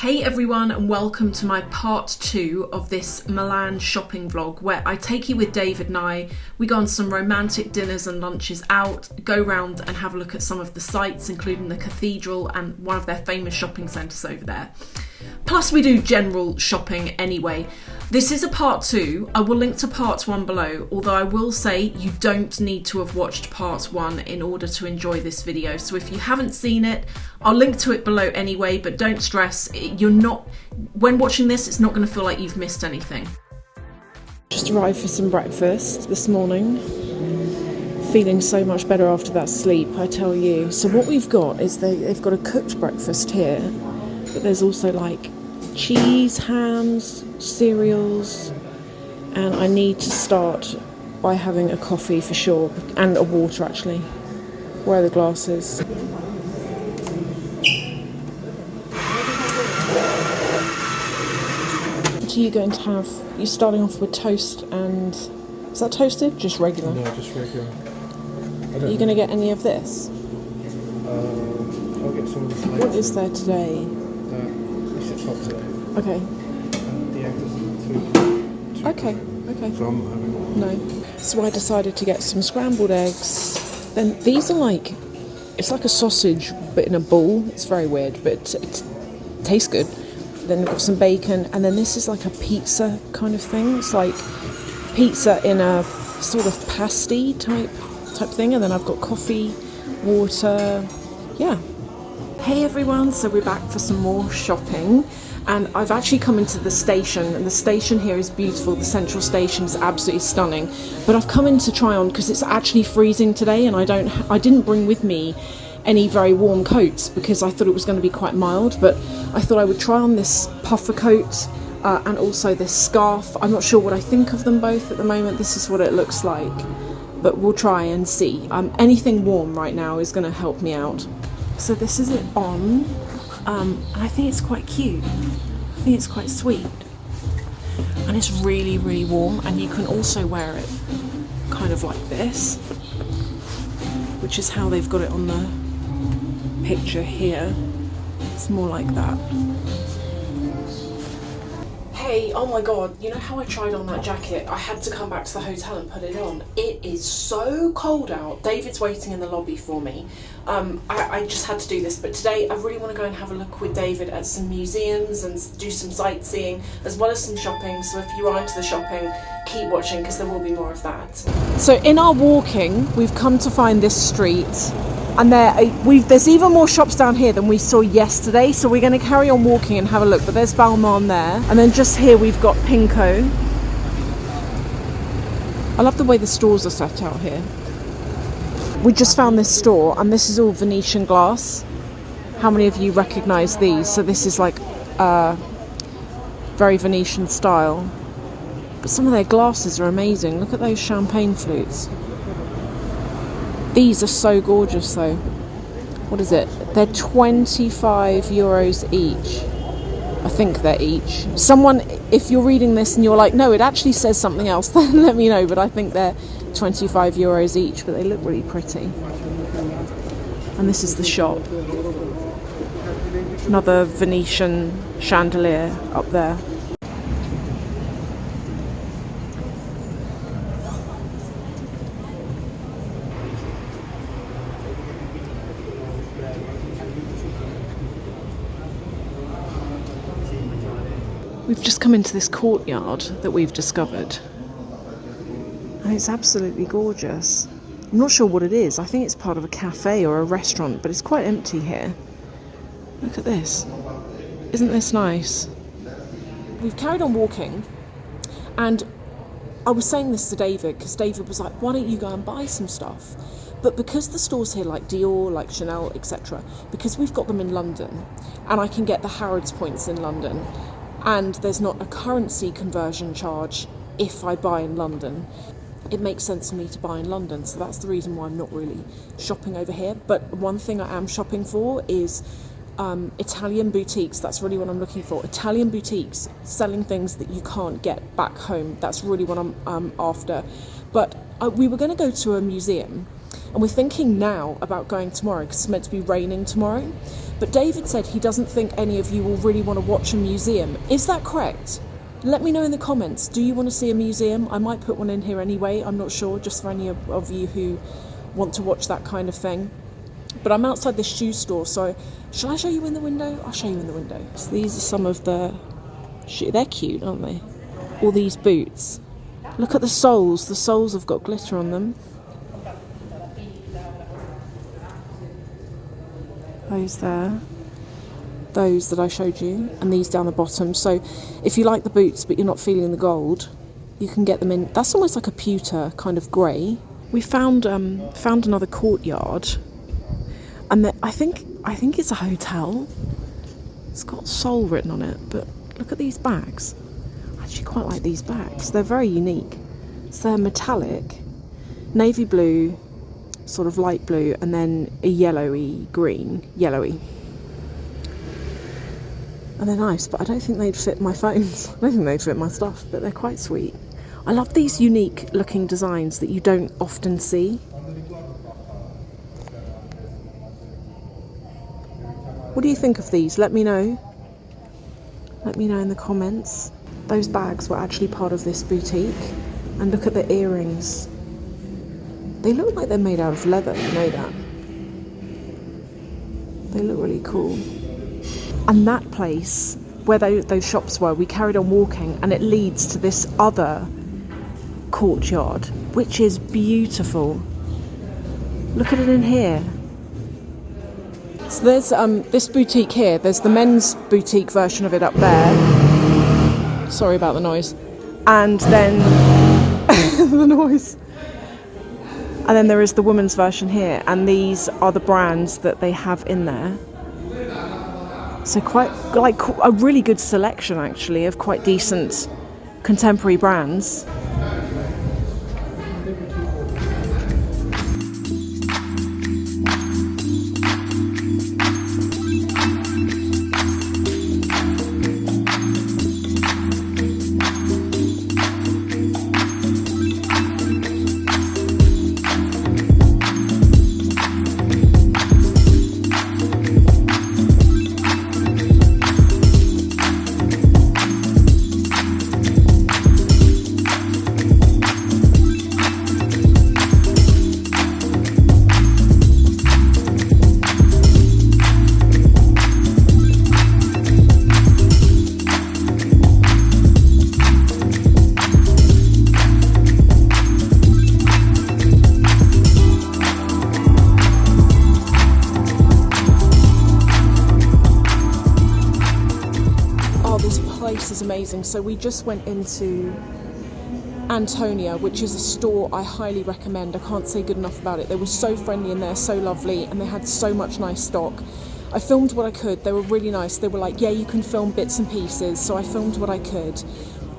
Hey everyone, and welcome to my part 2 of this Milan shopping vlog where I take you with David and we go on some romantic dinners and lunches out, go round and have a look at some of the sites including the cathedral and one of their famous shopping centres over there. Plus we do general shopping anyway. This is a part 2. I will link to part 1 below, although I will say you don't need to have watched part 1 in order to enjoy this video. So if you haven't seen it, I'll link to it below anyway, but don't stress, when watching this, it's not going to feel like you've missed anything. Just arrived for some breakfast this morning. Feeling so much better after that sleep, I tell you. So what we've got is they've got a cooked breakfast here, but there's also like cheese, hams, cereals, and I need to start by having a coffee for sure, and a water actually. Where are the glasses? What are you going to have? You're starting off with toast and... Is that toasted? Just regular? No, just regular. Are you going to get any of this? I'll get some of this later. What is there today? It's a chocolate. Okay. The egg is too Okay. So I'm having... No. So I decided to get some scrambled eggs. Then these are like... It's like a sausage but in a ball. It's very weird, but it tastes good. Then we've got some bacon, and then this is like a pizza kind of thing. It's like pizza in a sort of pasty type thing, and then I've got coffee, water, yeah. Hey everyone, so we're back for some more shopping, and I've actually come into the station, and the station here is beautiful. The central station is absolutely stunning, but I've come in to try on because it's actually freezing today, and I didn't bring with me any very warm coats because I thought it was going to be quite mild, but I thought I would try on this puffer coat and also this scarf. I'm not sure what I think of them both at the moment. This is what it looks like, but we'll try and see. Anything warm right now is going to help me out. So this is it on, and I think it's quite cute. I think it's quite sweet, and it's really, really warm, and you can also wear it kind of like this, which is how they've got it on the picture here. It's more like that. Hey, oh my god, you know how I tried on that jacket? I had to come back to the hotel and put it on. It is so cold out. David's waiting in the lobby for me. I just had to do this, but today I really want to go and have a look with David at some museums and do some sightseeing as well as some shopping. So if you are into the shopping, keep watching because there will be more of that. So in our walking, we've come to find this street, and there's even more shops down here than we saw yesterday, so we're going to carry on walking and have a look. But there's Balmain there, and then just here we've got Pinko. I love the way the stores are set out here. We just found this store, and this is all Venetian glass. How many of you recognise these? So this is like very Venetian style. But some of their glasses are amazing. Look at those champagne flutes. These are so gorgeous though. What is it? They're 25 euros each. I think they're each. Someone, if you're reading this and you're like, no, it actually says something else, then let me know. But I think they're 25 euros each, but they look really pretty. And this is the shop. Another Venetian chandelier up there. We've just come into this courtyard that we've discovered, and it's absolutely gorgeous. I'm not sure what it is. I think it's part of a cafe or a restaurant, but it's quite empty here. Look at this. Isn't this nice? We've carried on walking, and I was saying this to David because David was like, why don't you go and buy some stuff? But because the stores here like Dior, like Chanel, etc., because we've got them in London, and I can get the Harrods points in London, and there's not a currency conversion charge if I buy in London, it makes sense for me to buy in London. So that's the reason why I'm not really shopping over here. But one thing I am shopping for is Italian boutiques. That's really what I'm looking for. Italian boutiques selling things that you can't get back home. That's really what I'm after. But we were going to go to a museum, And we're thinking now about going tomorrow because it's meant to be raining tomorrow. But David said he doesn't think any of you will really want to watch a museum. Is that correct? Let me know in the comments. Do you want to see a museum? I might put one in here anyway. I'm not sure, just for any of you who want to watch that kind of thing. But I'm outside this shoe store, so shall I show you in the window? I'll show you in the window. So these are some of the shoes. They're cute, aren't they? All these boots. Look at the soles. The soles have got glitter on them. Those there. Those that I showed you, and these down the bottom. So if you like the boots but you're not feeling the gold, you can get them in. That's almost like a pewter kind of grey. We found another courtyard, and I think it's a hotel. It's got Seoul written on it, but look at these bags. I actually quite like these bags. They're very unique. So they're metallic, navy blue, sort of light blue, and then a yellowy yellowy. And they're nice, but I don't think they'd fit my phones. I don't think they'd fit my stuff, but they're quite sweet. I love these unique looking designs that you don't often see. What do you think of these? Let me know. Let me know in the comments. Those bags were actually part of this boutique. And look at the earrings. They look like they're made out of leather, you know that. They look really cool. And that place, where those shops were, we carried on walking, and it leads to this other courtyard, which is beautiful. Look at it in here. So there's this boutique here. There's the men's boutique version of it up there. Sorry about the noise. And then the noise. And then there is the women's version here, and these are the brands that they have in there. So quite like a really good selection actually of quite decent contemporary brands. Amazing. So we just went into Antonia, which is a store I highly recommend. I can't say good enough about it. They were so friendly in there, so lovely, and they had so much nice stock. I filmed what I could. They were really nice. They were like, yeah, you can film bits and pieces, so I filmed what I could.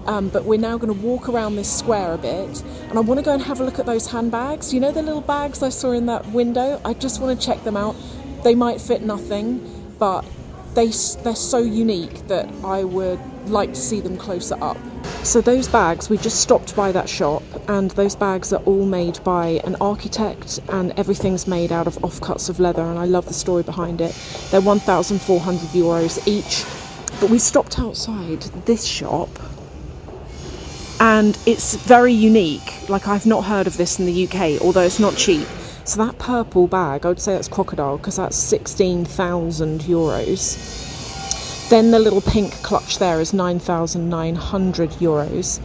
But we're now going to walk around this square a bit, and I want to go and have a look at those handbags. You know the little bags I saw in that window? I just want to check them out. They might fit nothing, but they're so unique that I would like to see them closer up. So those bags, we just stopped by that shop, and those bags are all made by an architect, and everything's made out of offcuts of leather, and I love the story behind it. They're 1,400 euros each. But we stopped outside this shop, and it's very unique. Like, I've not heard of this in the UK, although it's not cheap. So that purple bag, I would say that's crocodile, because that's 16,000 euros. Then the little pink clutch there is 9,900 euros.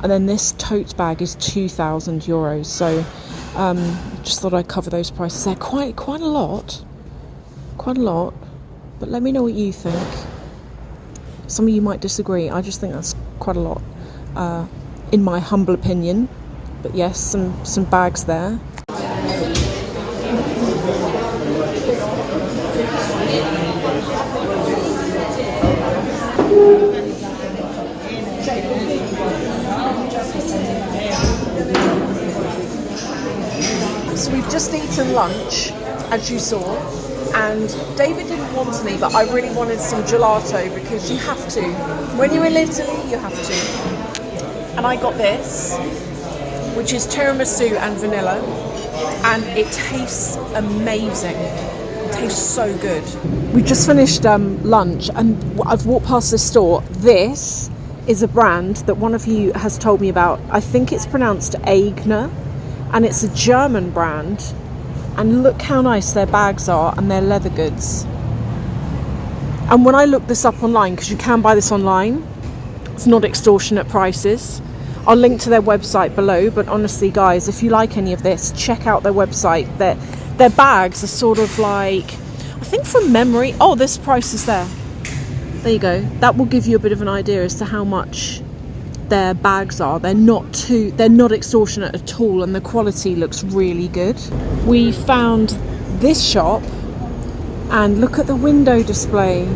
And then this tote bag is 2,000 euros. So just thought I'd cover those prices. They're quite a lot. Quite a lot. But let me know what you think. Some of you might disagree. I just think that's quite a lot, in my humble opinion. But yes, some bags there. So we've just eaten lunch, as you saw, and David didn't want any, but I really wanted some gelato because you have to. When you're in Italy, you have to. And I got this, which is tiramisu and vanilla. and it tastes amazing. It tastes so good. We just finished lunch, and I've walked past this store. This is a brand that one of you has told me about. I think it's pronounced Aigner, and it's a German brand. And look how nice their bags are and their leather goods. And when I looked this up online, because you can buy this online, it's not extortionate prices. I'll link to their website below, but honestly guys, if you like any of this, check out their website. Their bags are sort of like, I think from memory, oh, this price is there. There you go. That will give you a bit of an idea as to how much their bags are. They're not extortionate at all, and the quality looks really good. We found this shop, and look at the window display.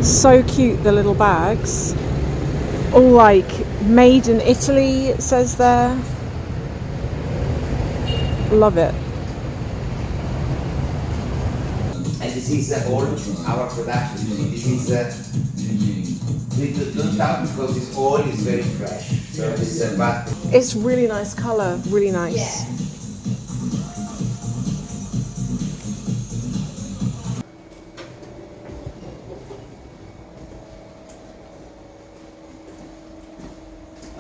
So cute, the little bags. All like made in Italy, it says there. Love it. And this is all our production. This is we don't have, because this oil is very fresh. So this but It's really nice colour, really nice. yeah.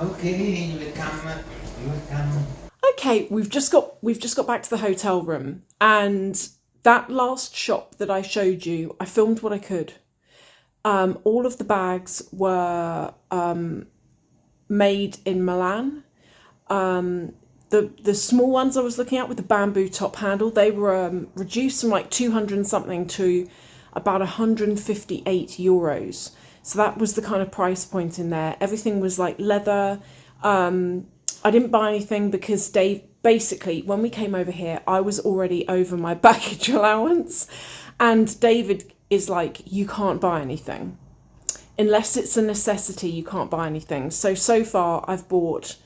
Okay, you will come. Okay, we've just got back to the hotel room, and that last shop that I showed you, I filmed what I could. All of the bags were made in Milan. The small ones I was looking at with the bamboo top handle, they were reduced from like 200 and something to about 158 euros. So that was the kind of price point in there. Everything was like leather. I didn't buy anything because Dave, basically, when we came over here, I was already over my baggage allowance. And David is like, you can't buy anything. Unless it's a necessity, you can't buy anything. So far, I've bought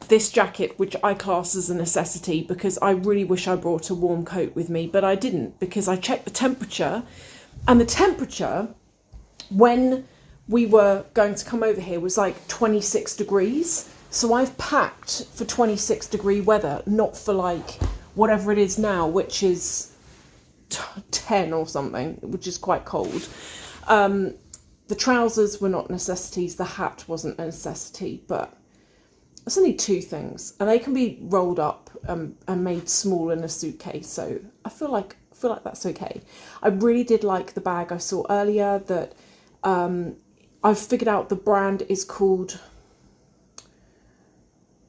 this jacket, which I class as a necessity, because I really wish I brought a warm coat with me, but I didn't, because I checked the temperature, and the temperature when we were going to come over here was like 26 degrees. So I've packed for 26 degree weather, not for like whatever it is now, which is 10 or something, which is quite cold. The trousers were not necessities. The hat wasn't a necessity, but it's only two things, and they can be rolled up and made small in a suitcase. So I feel like that's okay. I really did like the bag I saw earlier. That I've figured out the brand is called.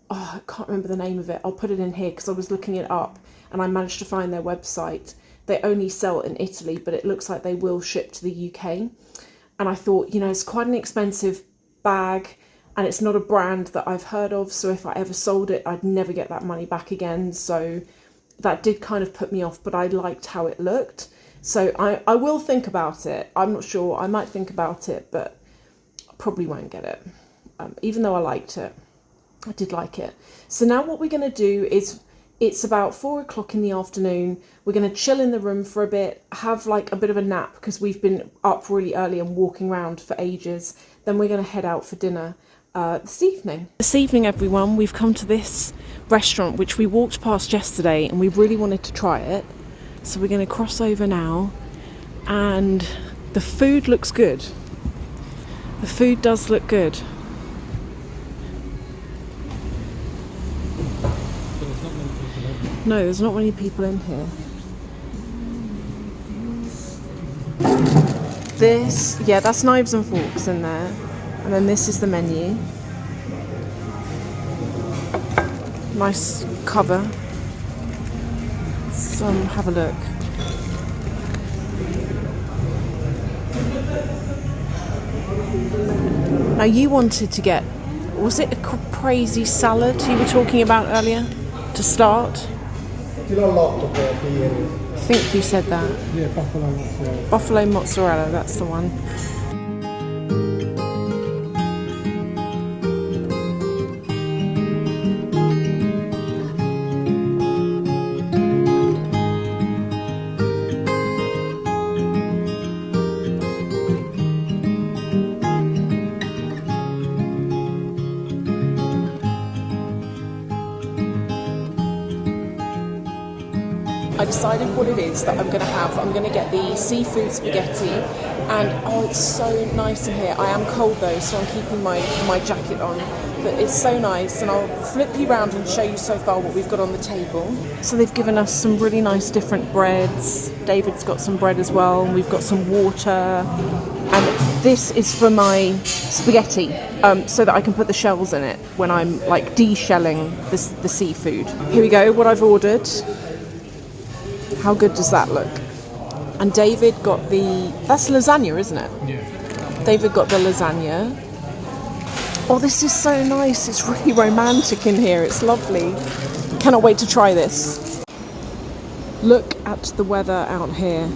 Oh, I can't remember the name of it. I'll put it in here because I was looking it up and I managed to find their website. They only sell it in Italy, but it looks like they will ship to the UK. And I thought, you know, it's quite an expensive bag and it's not a brand that I've heard of. So if I ever sold it, I'd never get that money back again. So that did kind of put me off, but I liked how it looked. So I will think about it. I'm not sure. I might think about it, but I probably won't get it. Even though I liked it. I did like it. So now what we're going to do is, it's about 4 o'clock in the afternoon. We're going to chill in the room for a bit, have like a bit of a nap because we've been up really early and walking around for ages. Then we're going to head out for dinner this evening. This evening, everyone, we've come to this restaurant which we walked past yesterday and we really wanted to try it. So we're going to cross over now, and the food looks good. The food does look good. No, there's not many people in here. This, yeah, that's knives and forks in there. And then this is the menu. Nice cover. So have a look. Now you wanted to get, was it a caprese salad you were talking about earlier to start? I think you said that. Yeah, buffalo mozzarella. Buffalo mozzarella, that's the one. decided what it is that I'm going to have. I'm going to get the seafood spaghetti, and oh, it's so nice in here. I am cold though, so I'm keeping my jacket on, but it's so nice. And I'll flip you around and show you so far what we've got on the table. So they've given us some really nice different breads. David's got some bread as well, and we've got some water. And this is for my spaghetti, so that I can put the shells in it when I'm like de-shelling the seafood. Here we go, what I've ordered. How good does that look? And David got that's lasagna, isn't it? Yeah. David got the lasagna. Oh, this is so nice. It's really romantic in here. It's lovely. Cannot wait to try this. Look at the weather out here.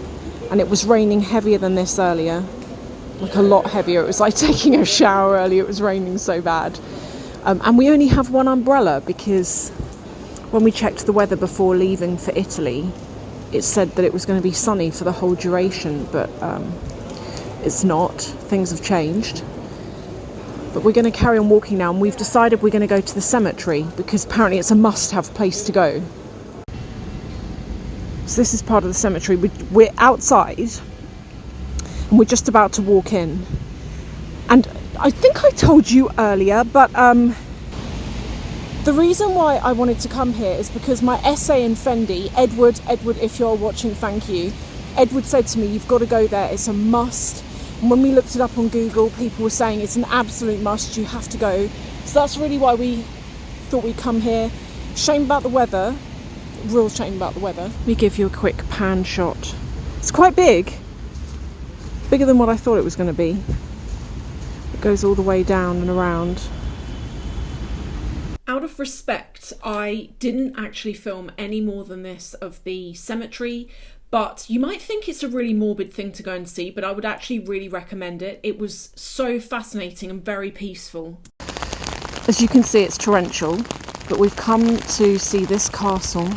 And it was raining heavier than this earlier. Like a lot heavier. It was like taking a shower earlier. It was raining so bad. And we only have one umbrella because when we checked the weather before leaving for Italy, it said that it was going to be sunny for the whole duration, but it's not. Things have changed. But we're going to carry on walking now, and we've decided we're going to go to the cemetery because apparently it's a must-have place to go. So this is part of the cemetery. We're outside, and we're just about to walk in. And I think I told you earlier, but the reason why I wanted to come here is because my essay in Fendi, Edward, if you're watching, thank you. Edward said to me, you've got to go there, it's a must. And when we looked it up on Google, people were saying it's an absolute must, you have to go. So that's really why we thought we'd come here. Shame about the weather, real shame about the weather. Let me give you a quick pan shot. It's quite big, bigger than what I thought it was going to be. It goes all the way down and around. Out of respect, I didn't actually film any more than this of the cemetery, but you might think it's a really morbid thing to go and see, but I would actually really recommend it. It was so fascinating and very peaceful. As you can see, it's torrential, but we've come to see this castle,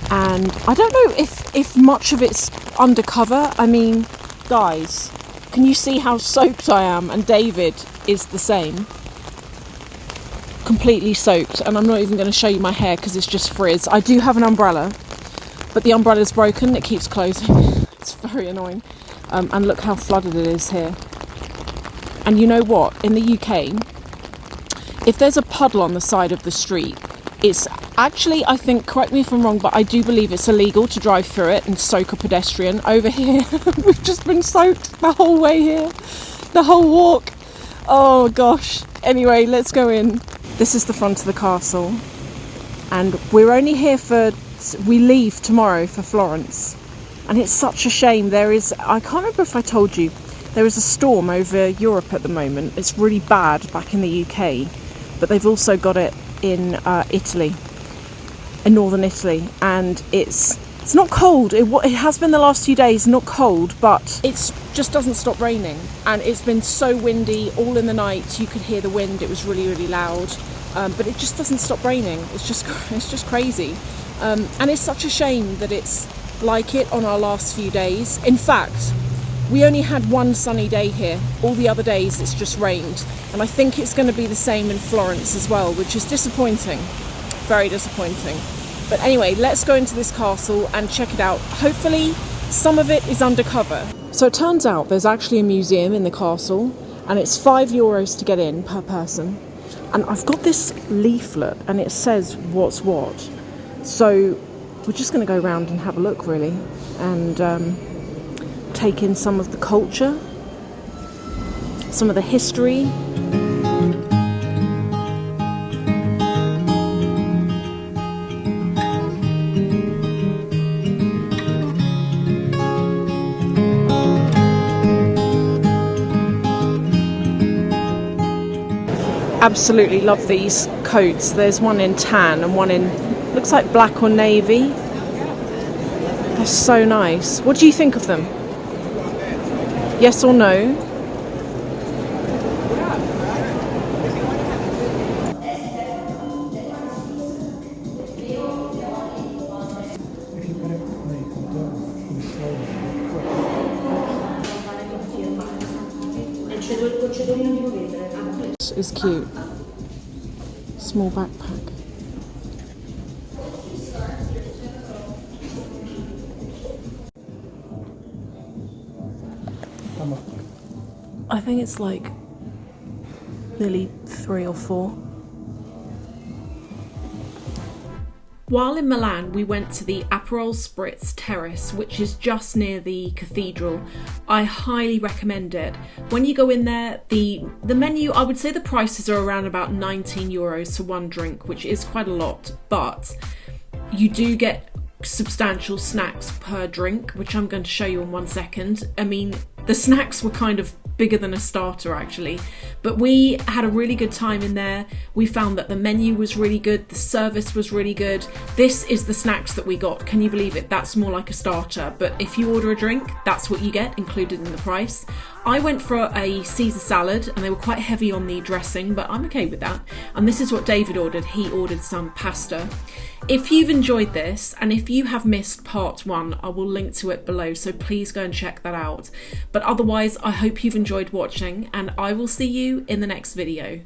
and I don't know if much of it's undercover. I mean, guys, can you see how soaked I am? And David is the same. Completely soaked, and I'm not even going to show you my hair because it's just frizz. I do have an umbrella, but the umbrella's broken. It keeps closing. It's very annoying. And look how flooded it is here. And you know what? In the UK, if there's a puddle on the side of the street, it's actually, I think, correct me if I'm wrong, but I do believe it's illegal to drive through it and soak a pedestrian. Over here, we've just been soaked the whole way here, the whole walk. Oh gosh. Anyway, let's go in. This is the front of the castle, and we're only here we leave tomorrow for Florence, and it's such a shame. I can't remember if I told you, there is a storm over Europe at the moment. It's really bad back in the UK, but they've also got it in Italy, in northern Italy, and it's not cold. It has been the last few days, not cold, but it just doesn't stop raining, and it's been so windy all in the night. You could hear the wind. It was really, really loud, but it just doesn't stop raining. It's just crazy, and it's such a shame that it's like it on our last few days. In fact, we only had one sunny day here. All the other days it's just rained, and I think it's going to be the same in Florence as well, which is disappointing, very disappointing. But anyway, let's go into this castle and check it out. Hopefully some of it is undercover. So it turns out there's actually a museum in the castle, and it's €5 to get in per person. And I've got this leaflet and it says what's what. So we're just going to go around and have a look, really, and take in some of the culture, some of the history. Absolutely love these coats. There's one in tan and one in, looks like black or navy. They're so nice. What do you think of them? Yes or no? Is cute. Small backpack. How much? I think it's like nearly 3 or 4. While in Milan, we went to the Aperol Spritz terrace, which is just near the cathedral. I highly recommend it. When you go in there, the menu, I would say the prices are around about €19 to one drink, which is quite a lot, but you do get substantial snacks per drink, which I'm going to show you in 1 second. I mean, the snacks were kind of bigger than a starter actually, but we had a really good time in there. We found that the menu was really good, the service was really good. This is the snacks that we got. Can you believe it? That's more like a starter, but if you order a drink, that's what you get included in the price. I went for a Caesar salad and they were quite heavy on the dressing, but I'm okay with that. And this is what David ordered. He ordered some pasta. If you've enjoyed this and if you have missed part 1, I will link to it below, so please go and check that out. But otherwise, I hope you've enjoyed watching and I will see you in the next video.